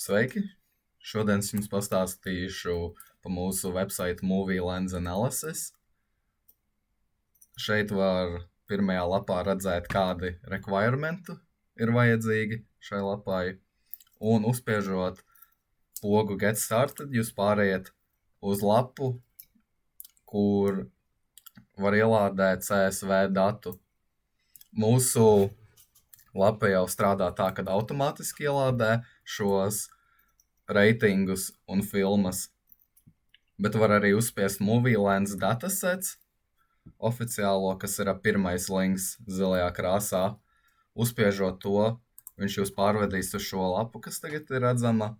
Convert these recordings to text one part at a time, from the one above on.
Sveiki! Šodien es jums pastāstīšu par mūsu website Movie Lens Analysis. Šeit var pirmajā lapā redzēt, kādi requirementi ir vajadzīgi šai lapai. Un uzspiežot pogu Get Started, jūs pārējat uz lapu, kur var ielādēt CSV datu. Mūsu lapa jau strādā tā, kad automātiski ielādē šos reitingus un filmas, bet var arī uzspiest Movie Lens datasets, oficiālo, kas ir pirmais links zilajā krāsā. Uzspiežot to, viņš jūs pārvedīs uz šo lapu, kas tagad ir redzama,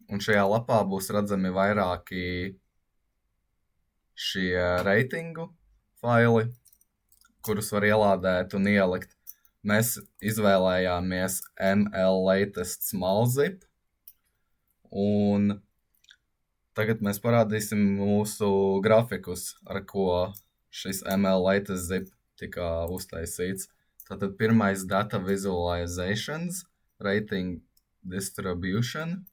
un šajā lapā būs redzami vairāki šie reitingu faili, kurus var ielādēt un ielikt. Mēs izvēlējāmies ML Latest Small Zip, un tagad mēs parādīsim mūsu grafikus, ar ko šis ML Latest Zip tika uztaisīts. Tātad pirmais Data Visualizations, Rating Distribution.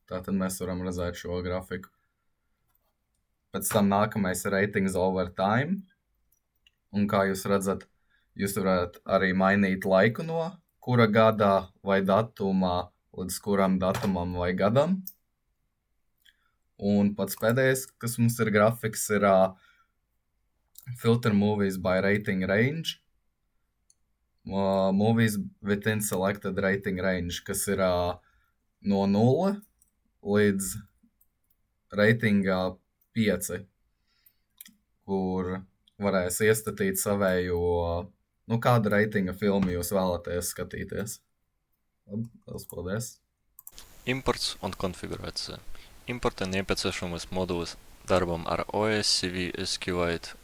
Tātad mēs varam redzēt šo grafiku. Pēc tam nākamais ir Ratings Over Time. Un kā jūs redzat, jūs varat arī mainīt laiku no kura gadā vai datumā līdz kuram datumam vai gadam. Un pats pēdējais, kas mums ir grafiks, ir Filter Movies by Rating Range. Movies within selected rating range, kas ir no 0 līdz reitingā 5, kur varēs iestatīt savējo, kādu reitinga filmu jūs vēlaties skatīties. Labi, paldies. Imports un konfigurācija. Importa nepieciešamas modulis darbam ar OSCV, SQLite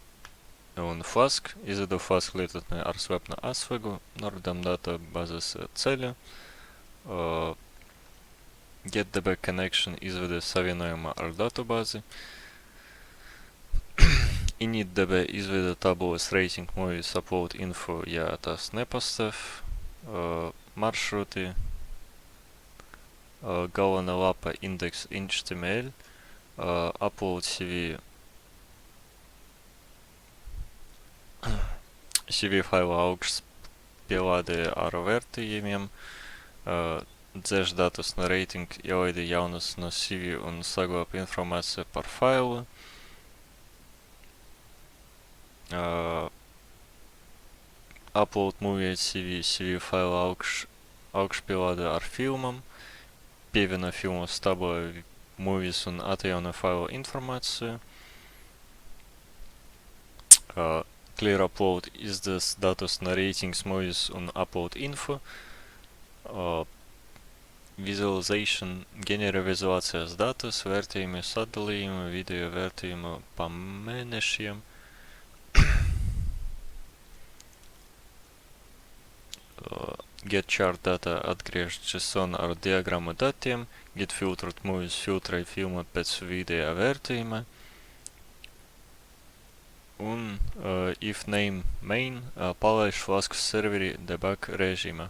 un Flask. Izvedu Flask lietotni ar slepnu asvegu, norodam databāzes ceļu. GetDB connection izvede savienojumā ar datubāzi. InitDB izveda tabulas rating movies upload info, ja tas nepastāv. Maršruti. Galvenā lapa index HTML. Upload CV failu augsts pielādē ar vērtījumiem. Dzēš datus no rating, ielaidi jaunus no CV un saglabā informāciju par failu. Upload movie CV failu augšpielāde ar filmam, pievieno filmu stabulē movies un atjauno failu informāciju. Clear upload izdes datus no ratings movies un upload info. Visualization ģenerē vizualizācijas datus, vērtījumi sadalījumu, video vērtījumu pa mēnešiem. Get chart data atgriež JSON ar diagrammu datiem. Get filtered movies filtrē filmu pēc video vērtījuma. Un if name main palaiž Flask serveri debug režīmā.